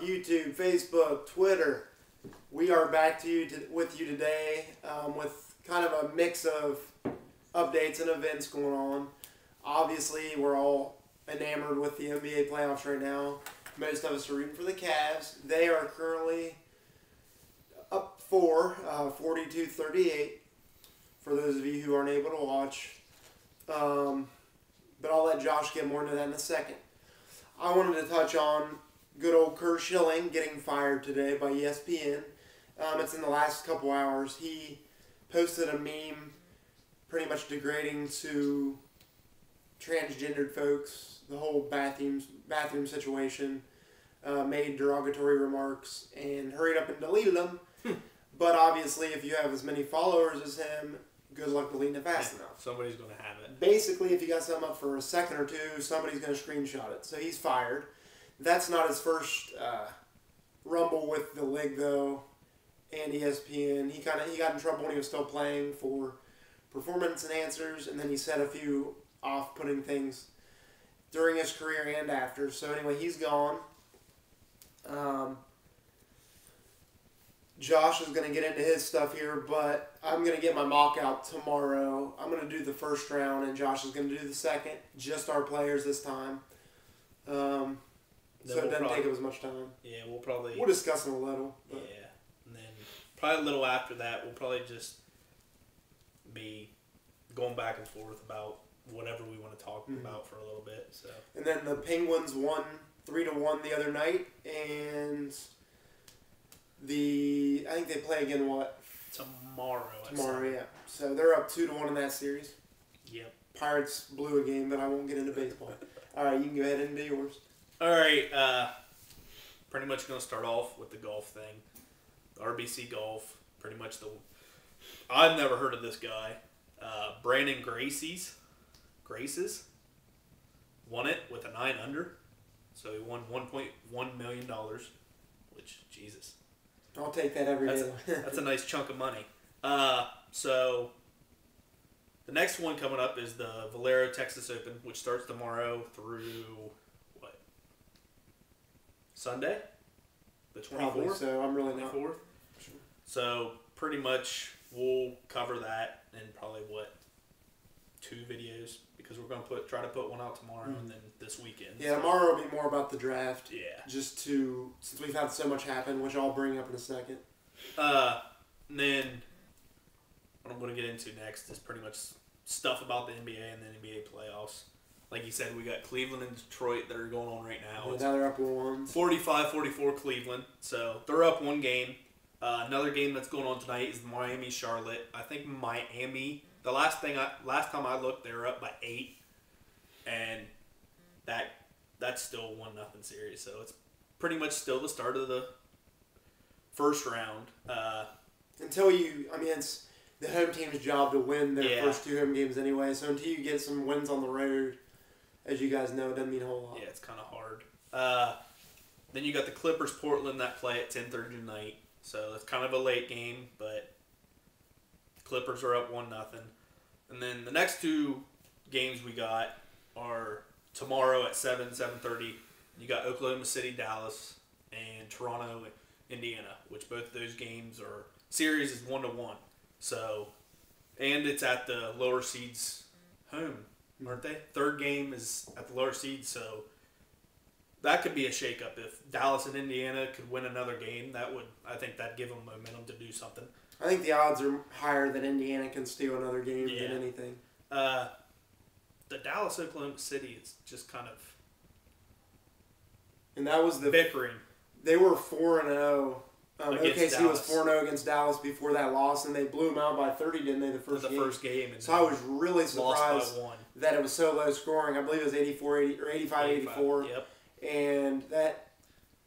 YouTube, Facebook, Twitter. We are back with you today with kind of a mix of updates and events going on. Obviously, we're all enamored with the NBA playoffs right now. Most of us are rooting for the Cavs. They are currently up 42-38 for those of you who aren't able to watch. But I'll let Josh get more into that in a second. I wanted to touch on good old Curt Schilling getting fired today by ESPN. It's in the last couple hours. He posted a meme pretty much degrading to transgendered folks, the whole bathroom situation, made derogatory remarks, and hurried up and deleted them. But obviously, if you have as many followers as him, good luck deleting it fast enough. Somebody's going to have it. Basically, if you got something up for a second or two, somebody's going to screenshot it. So he's fired. That's not his first rumble with the league, though, and ESPN. He got in trouble when he was still playing for performance enhancers, and then he said a few off-putting things during his career and after. So anyway, he's gone. Josh is going to get into his stuff here, but I'm going to get my mock out tomorrow. I'm going to do the first round, and Josh is going to do the second. Just our players this time. So it doesn't take up as much time. Yeah, we'll discuss them a little. But. Yeah, and then probably a little after that, we'll probably just be going back and forth about whatever we want to talk about for a little bit. So. And then the Penguins won 3-1 the other night, and I think they play again tomorrow. Tomorrow, yeah. So they're up 2-1 in that series. Yep. Pirates blew a game, but I won't get into baseball. All right, you can go ahead and do yours. All right. Pretty much going to start off with the golf thing. The RBC Golf. Pretty much I've never heard of this guy. Brandon Graces won it with a 9 under. So he won $1.1 million, which, Jesus. I'll take that every day. That's a nice chunk of money. So the next one coming up is the Valero Texas Open, which starts tomorrow through, Sunday? The 24th? Probably so. I'm really not 24th? Sure. So pretty much we'll cover that in probably, 2 videos? Because we're going to try to put one out tomorrow and then this weekend. Yeah, tomorrow will be more about the draft. Yeah. Since we've had so much happen, which I'll bring up in a second. And then what I'm going to get into next is pretty much stuff about the NBA and the NBA playoffs. Like you said, we got Cleveland and Detroit that are going on right now. Now they're up 1-1. 45-44 Cleveland. So they're up 1 game. Another game that's going on tonight is Miami-Charlotte. I think Miami, the last time I looked, they were up by 8. And that's still 1-0 series. So it's pretty much still the start of the first round. It's the home team's job to win their first 2 home games anyway. So until you get some wins on the road, as you guys know, it doesn't mean a whole lot. Yeah, it's kind of hard. Then you got the Clippers-Portland that play at 10:30 tonight. So it's kind of a late game, but Clippers are up 1-0. And then the next 2 games we got are tomorrow at 7:30. You got Oklahoma City, Dallas, and Toronto, Indiana, which both of those games series is 1-1. So, and it's at the lower seeds home, aren't they? Third game is at the lower seeds, so that could be a shakeup. If Dallas and Indiana could win another game, I think that'd give them momentum to do something. I think the odds are higher that Indiana can steal another game than anything. The Dallas-Oklahoma City is just kind of and that was the bickering. They were 4-0. OKC Dallas. was 4-0 against Dallas before that loss, and they blew them out by 30, didn't they, the first game? And so I was really surprised lost by 1. that it was so low scoring. I believe it was 85-84. Yep. And that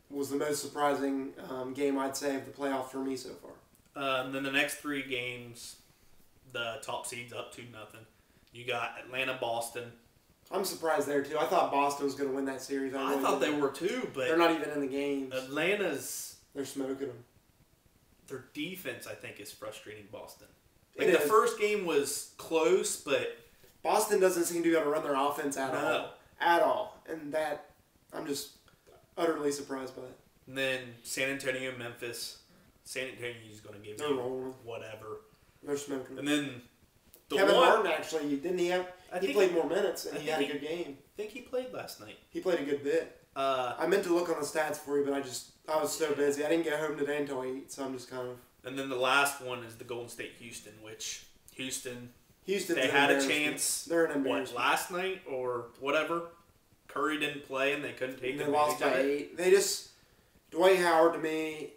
was the most surprising game, I'd say, of the playoff for me so far. And then the next 3 games, the top seed's up 2-0. You got Atlanta-Boston. I'm surprised there, too. I thought Boston was going to win that series. I thought they were, too, but they're not even in the games. They're smoking them. Their defense, I think, is frustrating Boston. The first game was close, but Boston doesn't seem to be able to run their offense at all. And that, I'm just utterly surprised by that. And then San Antonio, Memphis. San Antonio's going to give They're you rolling. whatever. They're smoking. And then Kevin Martin, actually, didn't he have... He played more minutes, and he had a good game. I think he played last night. He played a good bit. I meant to look on the stats for you, but I was so busy. I didn't get home today until 8, so I'm just kind of... And then the last one is the Golden State Houston, which Houston's they an had a chance. They're an embarrassment. Last night or whatever? Curry didn't play, and they couldn't take They advantage lost by of it. 8. They just... Dwight Howard, to me,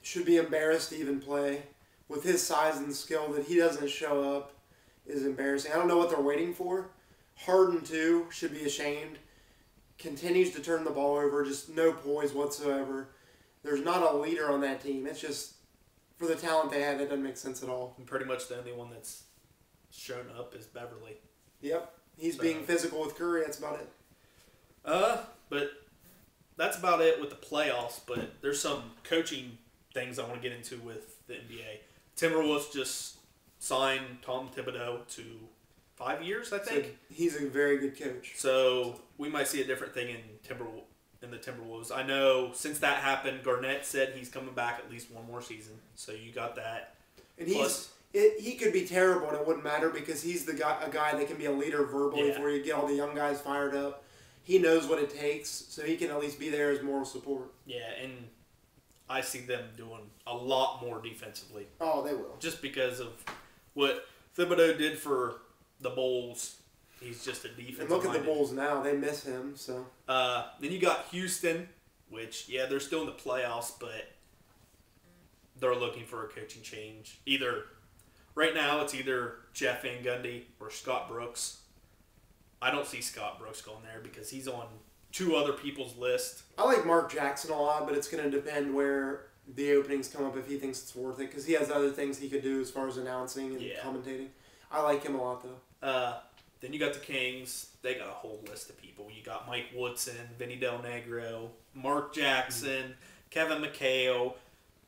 should be embarrassed to even play. With his size and skill, that he doesn't show up is embarrassing. I don't know what they're waiting for. Harden, too, should be ashamed. Continues to turn the ball over, just no poise whatsoever. There's not a leader on that team. It's just, for the talent they have, it doesn't make sense at all. And pretty much the only one that's shown up is Beverly. Yep. He's being physical with Curry. That's about it. But that's about it with the playoffs. But there's some coaching things I want to get into with the NBA. Timberwolves just signed Tom Thibodeau to 5 years, I think. So he's a very good coach. So we might see a different thing in the Timberwolves. I know since that happened, Garnett said he's coming back at least one more season. So you got that. And he could be terrible and it wouldn't matter because he's a guy that can be a leader verbally where you get all the young guys fired up. He knows what it takes, so he can at least be there as moral support. Yeah, and I see them doing a lot more defensively. Oh, they will. Just because of what Thibodeau did for the Bulls. He's just a defensive. And look at the Bulls now. They miss him. So then you got Houston, which, they're still in the playoffs, but they're looking for a coaching change. Right now, it's either Jeff Van Gundy or Scott Brooks. I don't see Scott Brooks going there because he's on 2 other people's list. I like Mark Jackson a lot, but it's going to depend where the openings come up if he thinks it's worth it because he has other things he could do as far as announcing and commentating. I like him a lot, though. Then you got the Kings. They got a whole list of people. You got Mike Woodson, Vinny Del Negro, Mark Jackson, Kevin McHale.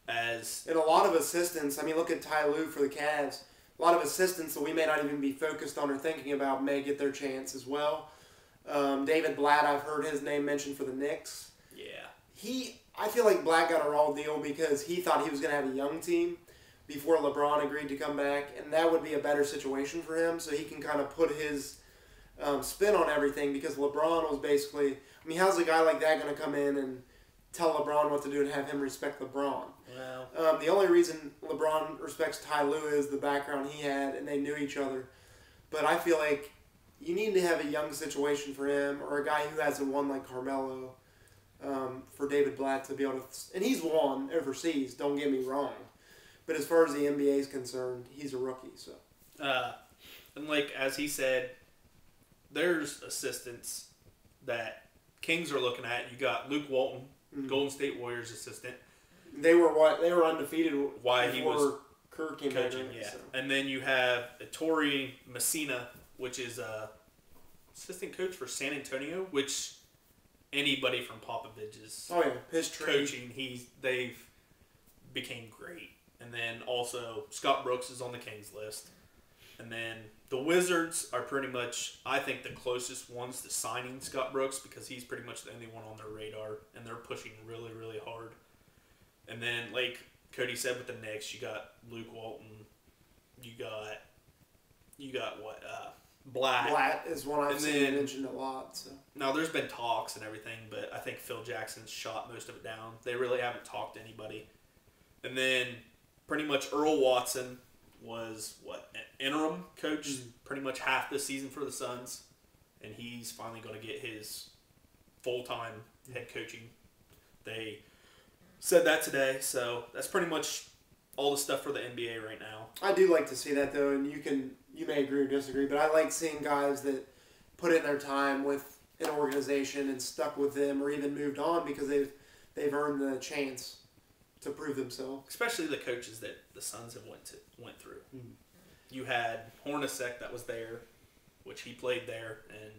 And a lot of assistants. I mean, look at Ty Lue for the Cavs. A lot of assistants that we may not even be focused on or thinking about may get their chance as well. David Blatt, I've heard his name mentioned for the Knicks. Yeah. I feel like Blatt got a raw deal because he thought he was going to have a young team before LeBron agreed to come back, and that would be a better situation for him so he can kind of put his spin on everything because LeBron was basically... I mean, how's a guy like that going to come in and tell LeBron what to do and have him respect LeBron? Wow. The only reason LeBron respects Ty Lue is the background he had, and they knew each other. But I feel like you need to have a young situation for him or a guy who hasn't won like Carmelo for David Blatt to be able to... And he's won overseas, don't get me wrong. But as far as the NBA is concerned, he's a rookie. So, and like as he said, there's assistants that Kings are looking at. You got Luke Walton, Golden State Warriors assistant. They were undefeated. Why he was Kirk came coaching, back, yeah. So. And then you have Tori Messina, which is assistant coach for San Antonio, which anybody from Popovich's his tree. coaching, they've became great. And then also Scott Brooks is on the Kings list. And then the Wizards are pretty much, I think, the closest ones to signing Scott Brooks because he's pretty much the only one on their radar, and they're pushing really, really hard. And then, like Cody said with the Knicks, you got Luke Walton, you got what, Blatt. Blatt is one I've seen mentioned a lot. So. Now, there's been talks and everything, but I think Phil Jackson's shot most of it down. They really haven't talked to anybody. And then pretty much Earl Watson was, an interim coach pretty much half the season for the Suns. And he's finally going to get his full-time head coaching. They said that today, so that's pretty much all the stuff for the NBA right now. I do like to see that, though, and you may agree or disagree, but I like seeing guys that put in their time with an organization and stuck with them or even moved on because they've earned the chance to prove themselves. Especially the coaches that the Suns have went through. Mm-hmm. You had Hornacek that was there, which he played there, and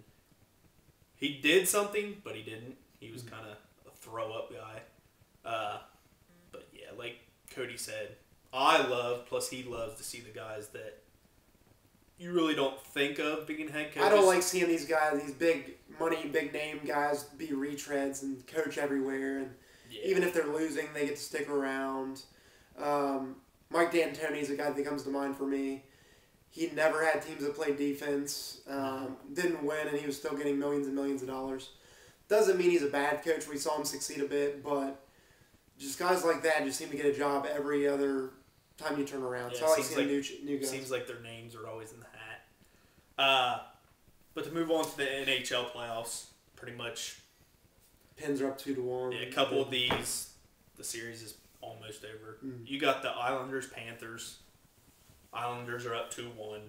he did something, but he didn't. He was kind of a throw-up guy. But yeah, like Cody said, he loves to see the guys that you really don't think of being head coaches. I don't like seeing these guys, these big money, big name guys be retreads and coach everywhere. And Yeah. Even if they're losing, they get to stick around. Mike D'Antoni is a guy that comes to mind for me. He never had teams that played defense, didn't win, and he was still getting millions and millions of dollars. Doesn't mean he's a bad coach. We saw him succeed a bit, but just guys like that just seem to get a job every other time you turn around. Yeah, so I like seeing new guys. Seems like their names are always in the hat. But to move on to the NHL playoffs, pretty much. Pens are up 2-1. Yeah, a couple of these, the series is almost over. You got the Islanders, Panthers. Islanders are up 2-1.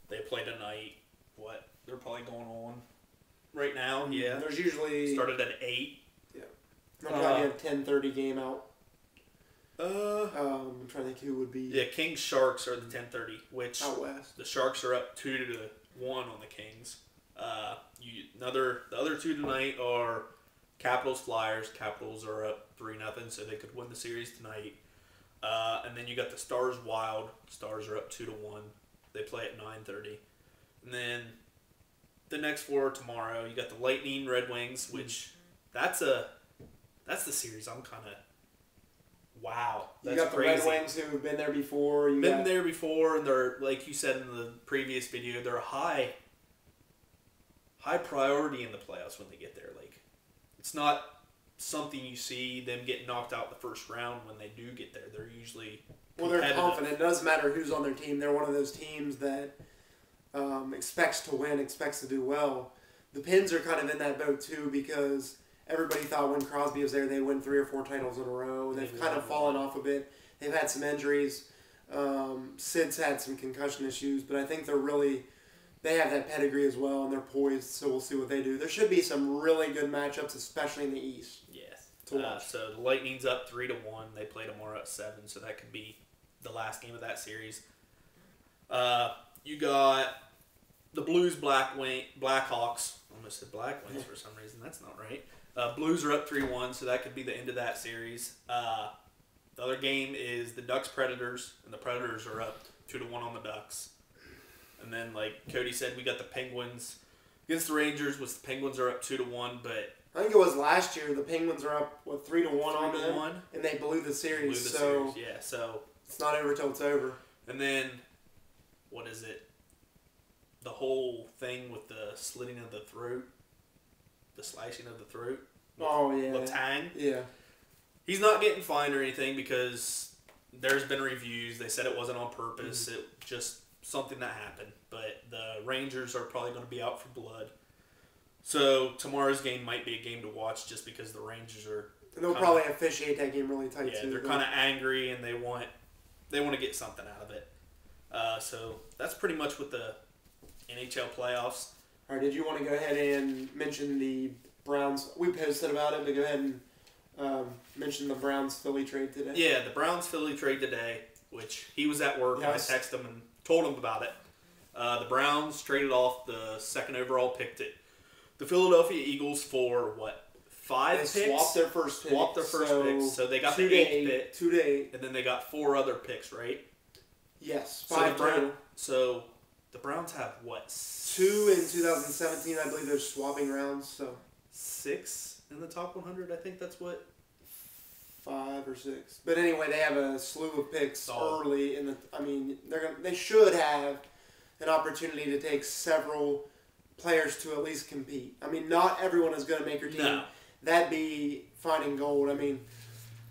They play tonight. They're probably going on right now. Yeah. There's usually started at 8. Yeah. They'll probably have 10:30 game out. I'm trying to think who would be. Yeah, Kings Sharks are the 10:30, which out west. The Sharks are up 2-1 on the Kings. The other two tonight are Capitals Flyers. Capitals are up 3-0, so they could win the series tonight. And then you got the Stars Wild. Stars are up 2-1. They play at 9:30. And then the next 4 are tomorrow. You got the Lightning Red Wings, which that's the series I'm kind of. Wow, that's you got the crazy. Red Wings who have been there before. And they're, like you said in the previous video, they're a high priority in the playoffs when they get there. Like, it's not something you see them get knocked out the first round when they do get there. They're usually they're confident. It doesn't matter who's on their team. They're one of those teams that expects to win, expects to do well. The Pens are kind of in that boat too because everybody thought when Crosby was there they'd win 3 or 4 titles in a row. They've kind of fallen off a bit. They've had some injuries. Sid's had some concussion issues, but I think they have that pedigree as well, and they're poised, so we'll see what they do. There should be some really good matchups, especially in the East. Yes. So the Lightning's up 3-1. They play tomorrow at 7, so that could be the last game of that series. You got the Blues Blackhawks. I almost said Black Wings for some reason. That's not right. Blues are up 3-1, so that could be the end of that series. The other game is the Ducks Predators, and the Predators are up 2-1 on the Ducks. And then, like Cody said, we got the Penguins against the Rangers, which the Penguins are up 2-1, but I think it was last year. The Penguins are up 3-1 on them, and they blew the series. So it's not over till it's over. And then, what is it? The whole thing with the slitting of the throat, the slashing of the throat. Oh yeah, Letang. Yeah, he's not getting fined or anything because there's been reviews. They said it wasn't on purpose. It just something that happened. But the Rangers are probably going to be out for blood. So tomorrow's game might be a game to watch just because the Rangers are. And they'll probably officiate that game really tight too. Yeah, they're kind of angry and they want to get something out of it. So that's pretty much with the NHL playoffs. All right, did you want to go ahead and mention the Browns? We posted about it, but go ahead and mention the Browns-Philly trade today. Yeah, the Browns-Philly trade today, which he was at work and I texted him and told him about it. The Browns traded off the 2nd overall pick to the Philadelphia Eagles for, 5 picks? They swapped their first pick. So they got the 8th pick. 2 to 8. And then they got 4 other picks, right? Yes, 5 total. So the Browns have 2 in 2017, I believe they're swapping rounds, so 6 in the top 100. I think that's what 5 or 6. But anyway, they have a slew of picks early in the. I mean, they should have an opportunity to take several players to at least compete. I mean, not everyone is going to make your team. No. That'd be finding gold. I mean,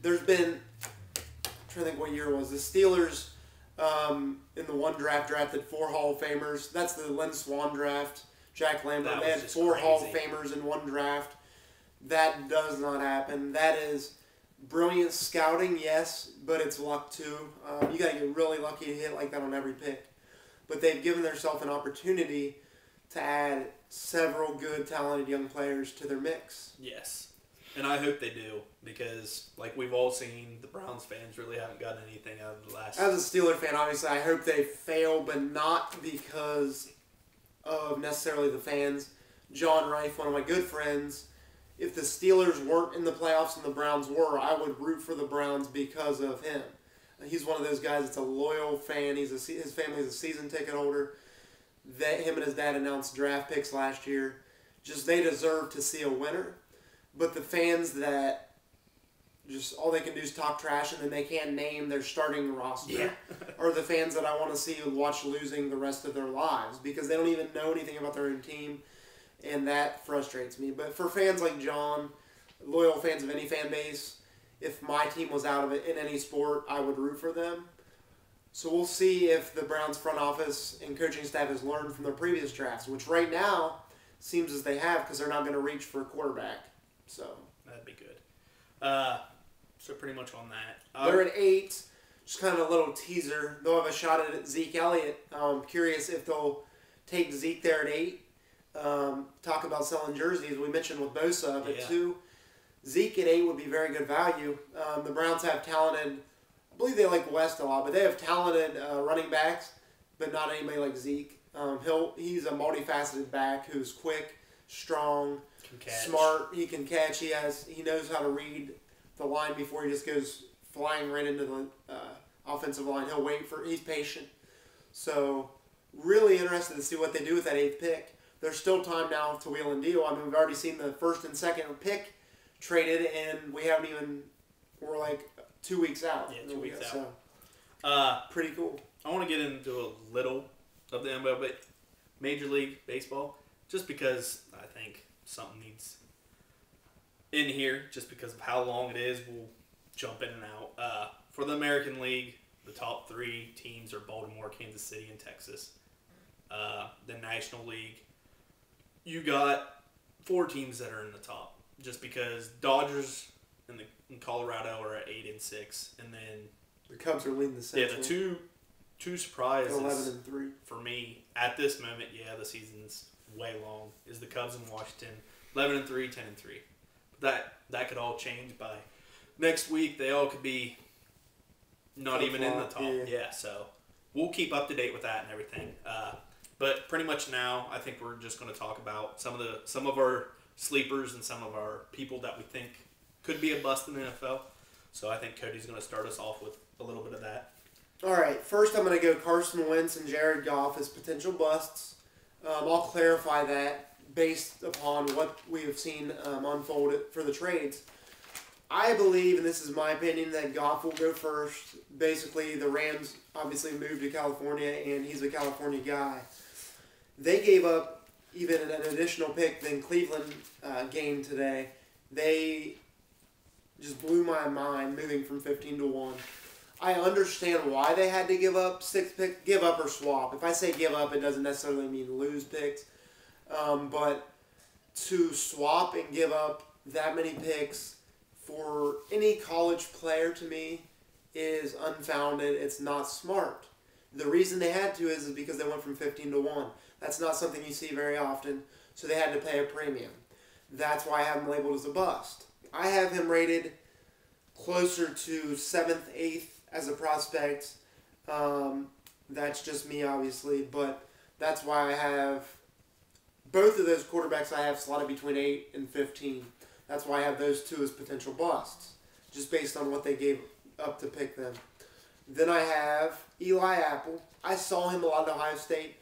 there's been. I'm trying to think what year it was. The Steelers. In the one drafted 4 Hall of Famers. That's the Lynn Swan draft. Jack Lambert. They had 4 Hall of Famers in one draft. That does not happen. That is brilliant scouting, yes, but it's luck too. You got to get really lucky to hit like that on every pick. But they've given themselves an opportunity to add several good, talented young players to their mix. Yes. And I hope they do because, like we've all seen, the Browns fans really haven't gotten anything out of the last... As a Steeler fan, obviously, I hope they fail, but not because of necessarily the fans. John Reif, one of my good friends, if the Steelers weren't in the playoffs and the Browns were, I would root for the Browns because of him. He's one of those guys that's a loyal fan. His family's a season ticket holder. Him and his dad announced draft picks last year. Just they deserve to see a winner. But the fans that just all they can do is talk trash, and then they can't name their starting roster, Yeah. or the fans that I want to see watch losing the rest of their lives because they don't even know anything about their own team, and that frustrates me. But for fans like John, loyal fans of any fan base, if my team was out of it in any sport, I would root for them. So we'll see if the Browns front office and coaching staff has learned from their previous drafts, which right now seems as they have because they're not going to reach for a quarterback. So That'd be good. So pretty much on that. they're at 8. Just kind of a little teaser. They'll have a shot at Zeke Elliott. I'm curious if they'll take Zeke there at 8. Talk about selling jerseys. We mentioned with Bosa up at 2. Zeke at 8 would be very good value. The Browns have talented, I believe they like West a lot, but they have talented running backs, but not anybody like Zeke. He's a multifaceted back who's quick, strong, smart. He can catch. He knows how to read the line before he just goes flying right into the offensive line. He's patient. So really interested to see what they do with that 8th pick. There's still time now to wheel and deal. I mean, we've already seen the 1st and 2nd pick traded, and we're like 2 weeks out. Yeah, 2 weeks so, out. Pretty cool. I want to get into a little of the NBA, but Major League Baseball, just because I think something needs in here, just because of how long it is, we'll jump in and out. For the American League, the top 3 teams are Baltimore, Kansas City, and Texas. The National League, you got 4 teams that are in the top. Just because Dodgers in Colorado are at 8 and 6, and then the Cubs are leading the Central. Yeah, the two surprises 11 and 3 for me at this moment. Yeah, the season's way long. Is the Cubs and Washington 11 and 3, 10 and 3. That could all change by next week. They all could be not even in the top. Yeah, so we'll keep up to date with that and everything. But pretty much now, I think we're just going to talk about some of our sleepers and some of our people that we think could be a bust in the NFL. So I think Cody's going to start us off with a little bit of that. All right. First, I'm going to go Carson Wentz and Jared Goff as potential busts. I'll clarify that based upon what we have seen unfold for the trades. I believe, and this is my opinion, that Goff will go first. Basically, the Rams obviously moved to California, and he's a California guy. They gave up even an additional pick than Cleveland gained today. They just blew my mind moving from 15 to 1. I understand why they had to give up 6 picks, give up or swap. If I say give up, it doesn't necessarily mean lose picks. But to swap and give up that many picks for any college player, to me, is unfounded. It's not smart. The reason they had to is because they went from 15 to 1. That's not something you see very often, so they had to pay a premium. That's why I have him labeled as a bust. I have him rated closer to 7th, 8th as a prospect. That's just me, obviously, but that's why I have both of those quarterbacks I have slotted between 8 and 15. That's why I have those 2 as potential busts, just based on what they gave up to pick them. Then I have Eli Apple. I saw him a lot at Ohio State.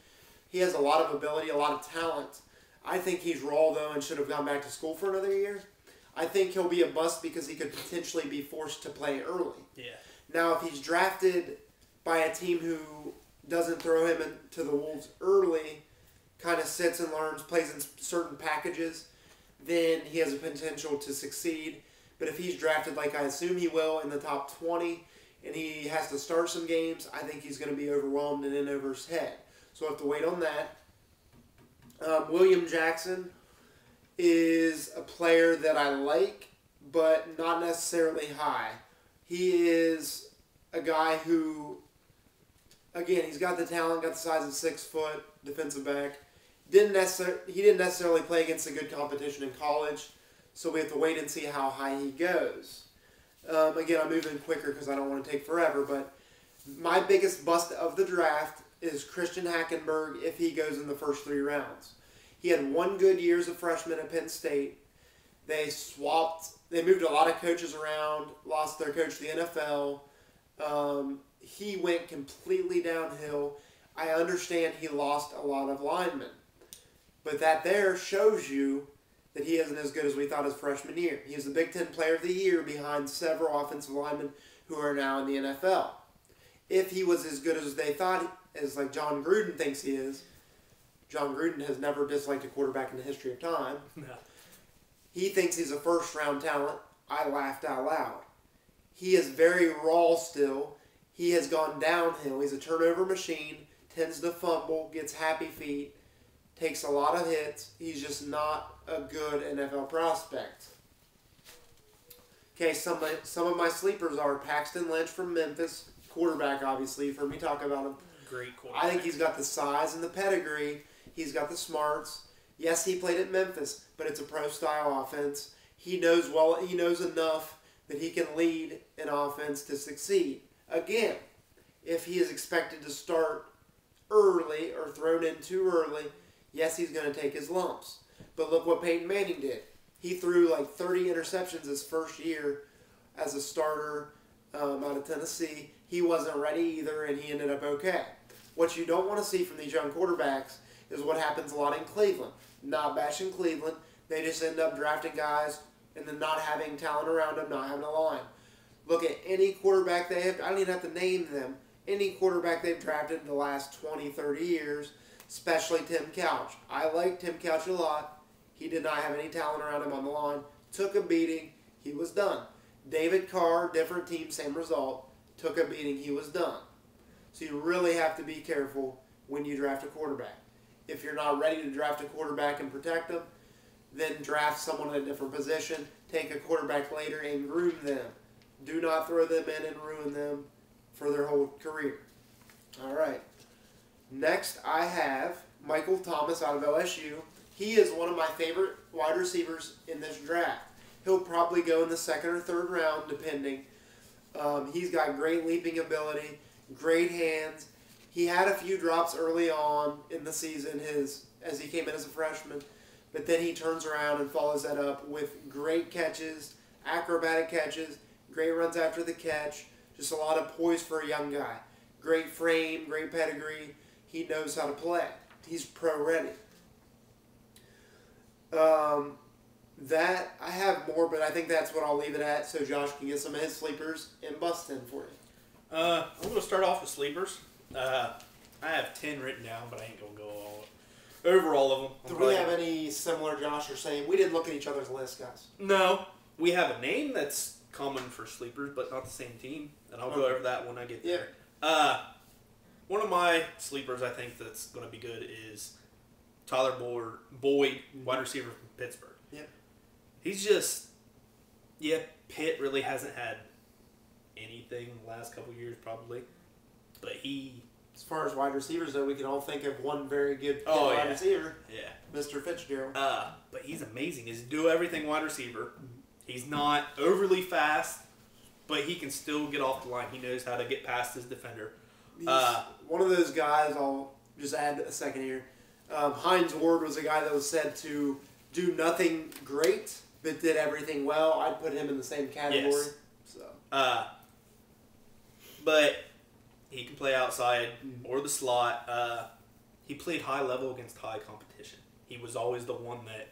He has a lot of ability, a lot of talent. I think he's raw, though, and should have gone back to school for another year. I think he'll be a bust because he could potentially be forced to play early. Yeah. Now, if he's drafted by a team who doesn't throw him into the Wolves early, kind of sits and learns, plays in certain packages, then he has a potential to succeed. But if he's drafted like I assume he will in the top 20 and he has to start some games, I think he's going to be overwhelmed and in over his head. So we'll have to wait on that. William Jackson is a player that I like, but not necessarily high. He is a guy who, again, he's got the talent, got the size of 6 foot, defensive back. He didn't necessarily play against a good competition in college, so we have to wait and see how high he goes. Again, I'm moving quicker because I don't want to take forever, but my biggest bust of the draft is Christian Hackenberg if he goes in the first 3 rounds. He had 1 good year as a freshman at Penn State. They moved a lot of coaches around, lost their coach to the NFL. He went completely downhill. I understand he lost a lot of linemen. But that there shows you that he isn't as good as we thought his freshman year. He was the Big Ten Player of the Year behind several offensive linemen who are now in the NFL. If he was as good as they thought, as like John Gruden thinks he is, John Gruden has never disliked a quarterback in the history of time. No. He thinks he's a first-round talent. I laughed out loud. He is very raw still. He has gone downhill. He's a turnover machine, tends to fumble, gets happy feet, takes a lot of hits. He's just not a good NFL prospect. Okay, some of my sleepers are Paxton Lynch from Memphis, quarterback obviously. You've heard me talk about him. Great quarterback. I think he's got the size and the pedigree. He's got the smarts. Yes, he played at Memphis, but it's a pro-style offense. He knows enough that he can lead an offense to succeed. Again, if he is expected to start early or thrown in too early, yes, he's going to take his lumps. But look what Peyton Manning did. He threw like 30 interceptions his first year as a starter out of Tennessee. He wasn't ready either, and he ended up okay. What you don't want to see from these young quarterbacks is what happens a lot in Cleveland. Not bashing Cleveland. They just end up drafting guys and then not having talent around them, not having a line. Look at any quarterback they have. I don't even have to name them. Any quarterback they've drafted in the last 20, 30 years, especially Tim Couch. I like Tim Couch a lot. He did not have any talent around him on the line. Took a beating. He was done. David Carr, different team, same result. Took a beating. He was done. So you really have to be careful when you draft a quarterback. If you're not ready to draft a quarterback and protect them, then draft someone in a different position. Take a quarterback later and groom them. Do not throw them in and ruin them for their whole career. All right. Next, I have Michael Thomas out of LSU. He is one of my favorite wide receivers in this draft. He'll probably go in the second or third round, depending. He's got great leaping ability, great hands. He had a few drops early on in the season as he came in as a freshman, but then he turns around and follows that up with great catches, acrobatic catches, great runs after the catch, just a lot of poise for a young guy. Great frame, great pedigree. He knows how to play. He's pro-ready. That I have more, but I think that's what I'll leave it at so Josh can get some of his sleepers and bust in for you. I'm going to start off with sleepers. I have 10 written down, but I ain't going to go over all of them. Do we have any similar, Josh, or same? We didn't look at each other's list, guys. No. We have a name that's common for sleepers, but not the same team, and I'll go over that when I get there. One of my sleepers I think that's going to be good is Tyler Boyd, wide receiver from Pittsburgh. Yep. He's just, Pitt really hasn't had anything the last couple years probably, but as far as wide receivers, though, we can all think of one very good wide receiver. Yeah. Mr. Fitzgerald. But he's amazing. He's do everything wide receiver. He's not overly fast, but he can still get off the line. He knows how to get past his defender. He's one of those guys, I'll just add a second here. Hines Ward was a guy that was said to do nothing great, but did everything well. I'd put him in the same category. Yes. So. But he can play outside or the slot. He played high level against high competition. He was always the one that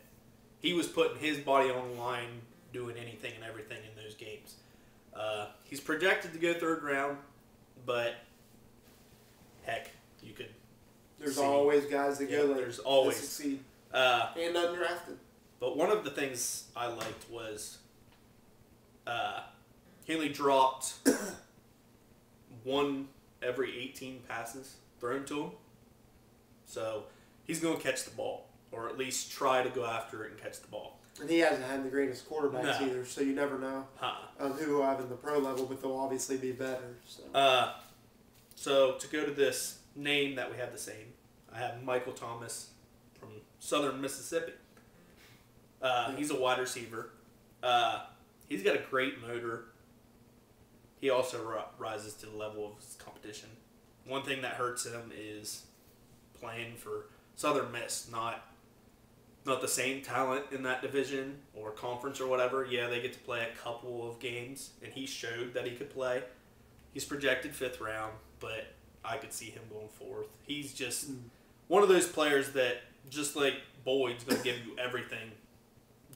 he was putting his body on the line, doing anything and everything in those games. He's projected to go third round, but heck, you could. There's always guys that go there. There's always that succeed and undrafted. But one of the things I liked was he only dropped one every 18 passes thrown to him. So he's going to catch the ball, or at least try to go after it and catch the ball. And he hasn't had the greatest quarterbacks either, so you never know who will have in the pro level, but they'll obviously be better. So to go to this name that we have the same, I have Michael Thomas from Southern Mississippi. He's a wide receiver. He's got a great motor. He also rises to the level of his competition. One thing that hurts him is playing for Southern Miss, not the same talent in that division or conference or whatever. Yeah, they get to play a couple of games, and he showed that he could play. He's projected 5th round, but I could see him going 4th. He's just one of those players that, just like Boyd's going to give you everything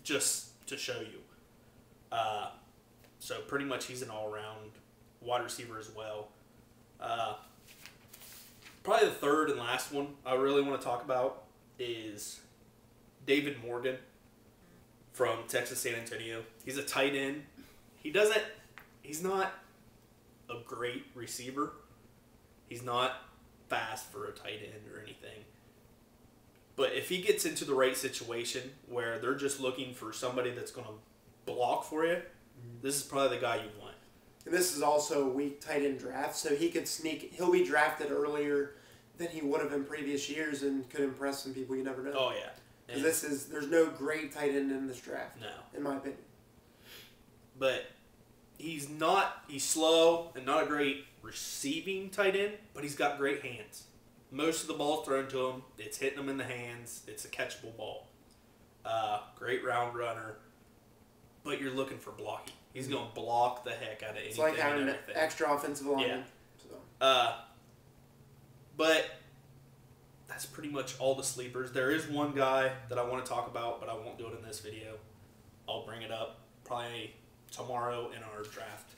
just to show you. So pretty much he's an all-around wide receiver as well. Probably the third and last one I really want to talk about is David Morgan from Texas San Antonio. He's a tight end. He's not a great receiver. He's not fast for a tight end or anything. But if he gets into the right situation where they're just looking for somebody that's going to block for you, this is probably the guy you want. And this is also a weak tight end draft, so he could sneak. He'll be drafted earlier than he would have in previous years and could impress some people you never know. Oh, yeah. Because there's no great tight end in this draft. No. In my opinion. But he's slow and not a great receiving tight end, but he's got great hands. Most of the balls thrown to him, it's hitting him in the hands. It's a catchable ball. Great round runner, but you're looking for blocking. He's going to block the heck out of anything. It's like having and an everything. extra offensive lineman. Yeah. So. But that's pretty much all the sleepers. There is one guy that I want to talk about, but I won't do it in this video. I'll bring it up probably tomorrow in our draft.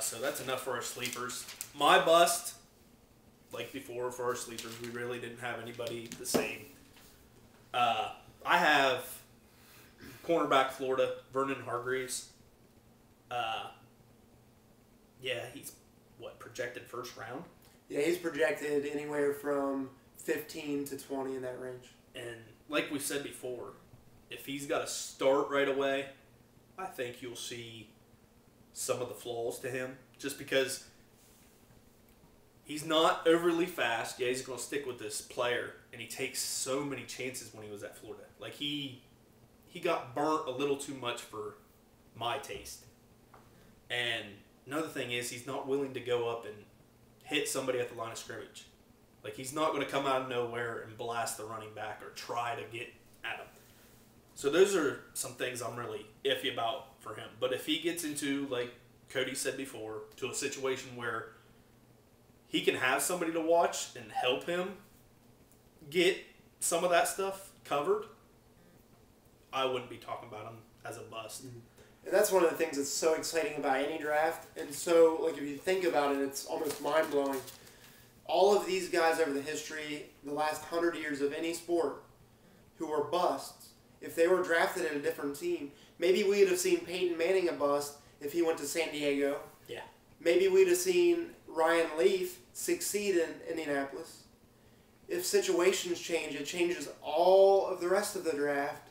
So that's enough for our sleepers. My bust, like before for our sleepers, we really didn't have anybody the same. I have cornerback Florida, Vernon Hargreaves. Yeah, he's, projected first round? Yeah, he's projected anywhere from 15 to 20 in that range. And like we said before, if he's got to start right away, I think you'll see some of the flaws to him. Just because he's not overly fast. Yeah, he's going to stick with this player. And he takes so many chances when he was at Florida. Like, he got burnt a little too much for my taste. And another thing is he's not willing to go up and hit somebody at the line of scrimmage. Like, he's not going to come out of nowhere and blast the running back or try to get at him. So those are some things I'm really iffy about for him. But if he gets into, like Cody said before, to a situation where he can have somebody to watch and help him get some of that stuff covered, I wouldn't be talking about him as a bust. And that's one of the things that's so exciting about any draft. And so, like, if you think about it, it's almost mind-blowing. All of these guys over the history, the last 100 years of any sport, who were busts, if they were drafted at a different team, maybe we'd have seen Peyton Manning a bust if he went to San Diego. Yeah. Maybe we'd have seen Ryan Leaf succeed in Indianapolis. If situations change, it changes all of the rest of the draft.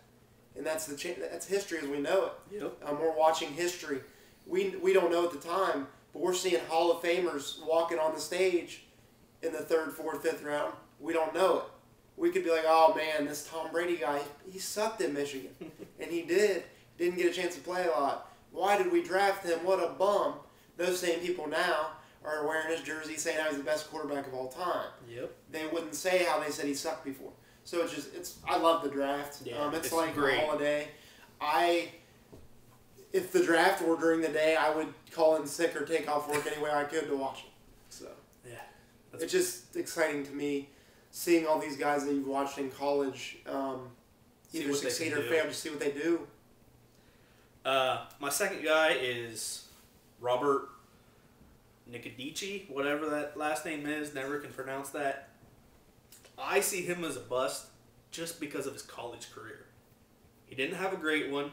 And that's that's history as we know it. Yep. We're watching history. We don't know at the time, but we're seeing Hall of Famers walking on the stage in the 3rd, 4th, 5th round. We don't know it. We could be like, oh man, this Tom Brady guy, he sucked in Michigan. And he didn't get a chance to play a lot. Why did we draft him? What a bum. Those same people now are wearing his jersey saying I was the best quarterback of all time. Yep. They wouldn't say how they said he sucked before. So I love the draft. Yeah, it's it's like great. a holiday. If the draft were during the day, I would call in sick or take off work any way I could to watch it. So Yeah. it's just exciting to me seeing all these guys that you've watched in college either what they succeed can or do. fail, just see what they do. My second guy is Robert Nicodici, whatever that last name is. Never can pronounce that. I see him as a bust just because of his college career. He didn't have a great one,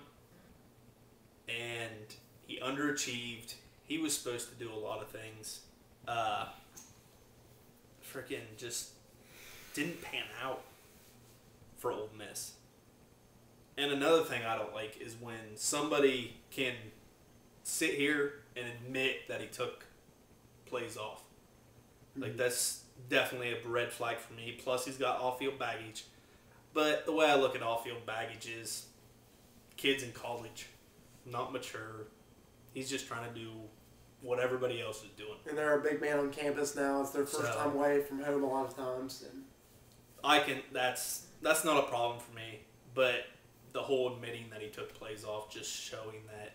and he underachieved. He was supposed to do a lot of things. Freaking just didn't pan out for Ole Miss. And another thing I don't like is when somebody can sit here and admit that he took plays off. Like, that's definitely a red flag for me. Plus, he's got off-field baggage. But the way I look at off-field baggage is kids in college, not mature. He's just trying to do what everybody else is doing. And they're a big man on campus now. It's their first time away from home a lot of times. And that's not a problem for me. But the whole admitting that he took plays off, just showing that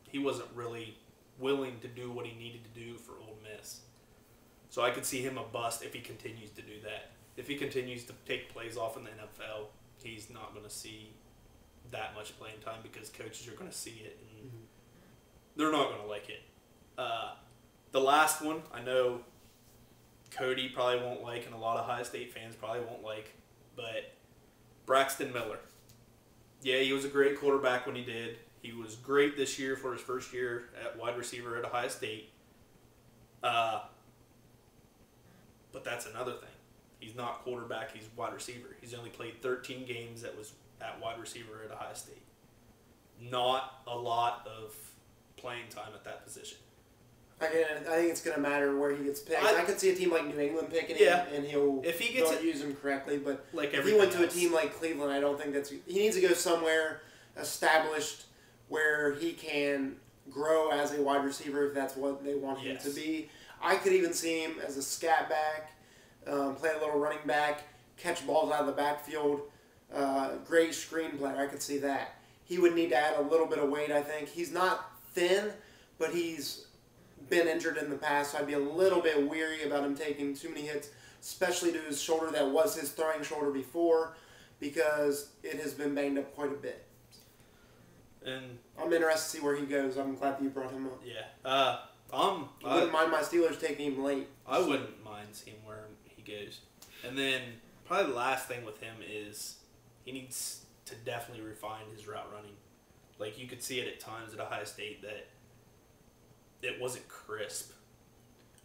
he wasn't really willing to do what he needed to do for Ole Miss. So I could see him a bust if he continues to do that. If he continues to take plays off in the NFL, he's not going to see that much playing time because coaches are going to see it and they're not going to like it. The last one, I know Cody probably won't like, and a lot of Ohio State fans probably won't like, but Braxton Miller. Yeah, he was a great quarterback when he did. He was great this year for his first year at wide receiver at Ohio State. But that's another thing. He's not quarterback, he's wide receiver. He's only played 13 games that was at wide receiver at Ohio State. Not a lot of playing time at that position. I think it's going to matter where he gets picked. I could see a team like New England picking him, and they'll use him correctly. But like if he went to a team like Cleveland, I don't think that's... He needs to go somewhere established where he can grow as a wide receiver if that's what they want him to be. I could even see him as a scat back, play a little running back, catch balls out of the backfield. Great screen player. I could see that. He would need to add a little bit of weight, I think. He's not thin, but he's been injured in the past, so I'd be a little bit weary about him taking too many hits, especially to his shoulder that was his throwing shoulder before, because it has been banged up quite a bit. And I'm interested to see where he goes. I'm glad that you brought him up. Yeah. I wouldn't mind my Steelers taking him late. I wouldn't mind seeing where he goes. And then probably the last thing with him is he needs to definitely refine his route running. Like, you could see it at times at Ohio State that it wasn't crisp.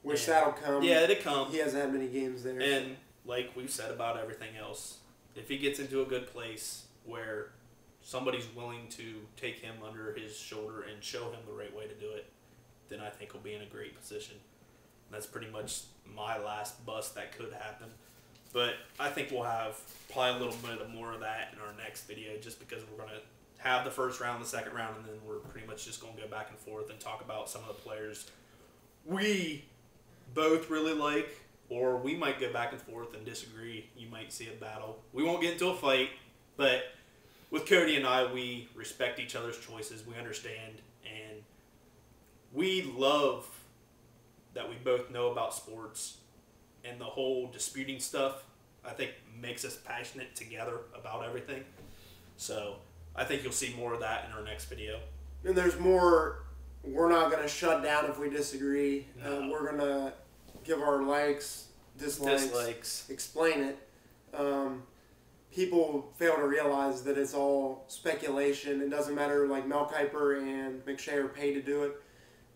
Which that'll come. Yeah, it'll come. He hasn't had many games there. And like we've said about everything else, if he gets into a good place where somebody's willing to take him under his shoulder and show him the right way to do it, then I think he'll be in a great position. That's pretty much my last bust that could happen. But I think we'll have probably a little bit more of that in our next video just because we're going to have the first round, the second round, and then we're pretty much just going to go back and forth and talk about some of the players we both really like, or we might go back and forth and disagree. You might see a battle. We won't get into a fight, but with Cody and I, we respect each other's choices. We understand, and we love that we both know about sports, and the whole disputing stuff, I think, makes us passionate together about everything. So I think you'll see more of that in our next video. And there's more. We're not going to shut down if we disagree. No. We're going to give our likes, dislikes, explain it. People fail to realize that it's all speculation. It doesn't matter, like Mel Kiper and McShay are paid to do it.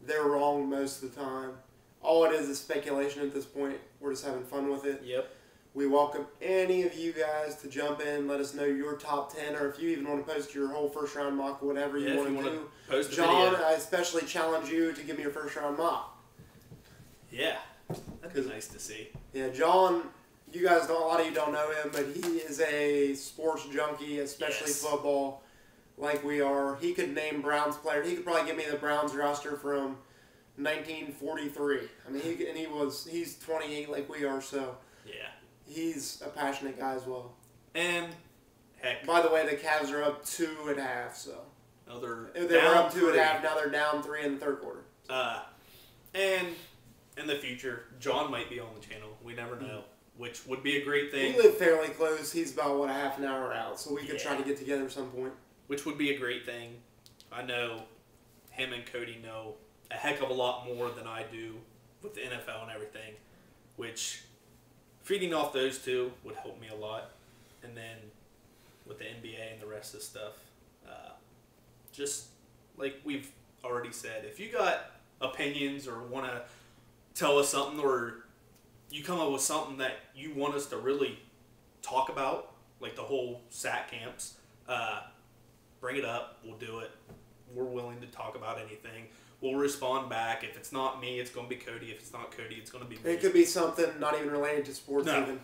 They're wrong most of the time. All it is speculation at this point. We're just having fun with it. Yep. We welcome any of you guys to jump in, let us know your top 10, or if you even want to post your whole first round mock, whatever you want to do. Post John, I especially challenge you to give me your first round mock. Yeah, that'd be nice to see. Yeah, John, you guys don't, a lot of you don't know him, but he is a sports junkie, especially football, like we are. He could name Browns players. He could probably give me the Browns roster from 1943. I mean, he's 28 like we are, so yeah. He's a passionate guy as well. And, heck. By the way, the Cavs are up 2 at half, so. No, they're they were up 2 at half, now they're down 3 in the third quarter. And in the future, John might be on the channel. We never know, which would be a great thing. We live fairly close. He's about, a half an hour out, so we could try to get together at some point. Which would be a great thing. I know him and Cody know a heck of a lot more than I do with the NFL and everything, which feeding off those two would help me a lot. And then with the NBA and the rest of the stuff, just like we've already said, if you got opinions or want to tell us something, or you come up with something that you want us to really talk about, like the whole SAT camps, bring it up. We'll do it. We're willing to talk about anything. We'll respond back. If it's not me, it's going to be Cody. If it's not Cody, it's going to be me. It could be something not even related to sports even.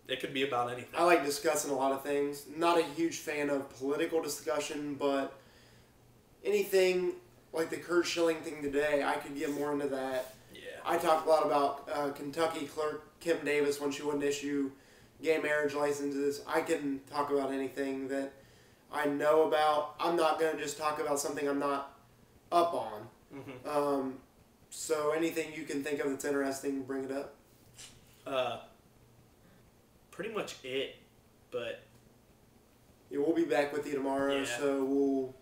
It could be about anything. I like discussing a lot of things. Not a huge fan of political discussion, but anything like the Curt Schilling thing today, I could get more into that. Yeah. I talked a lot about Kentucky clerk Kim Davis when she wouldn't issue gay marriage licenses. I can talk about anything that I know about. I'm not going to just talk about something I'm not up on. Mm-hmm. So anything you can think of that's interesting, bring it up. Pretty much it, but Yeah, we'll be back with you tomorrow, Yeah. so we'll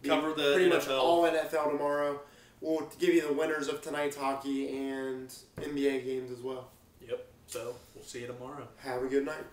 Cover the pretty much NFL. all NFL tomorrow. We'll give you the winners of tonight's hockey and NBA games as well. Yep. So we'll see you tomorrow. Have a good night.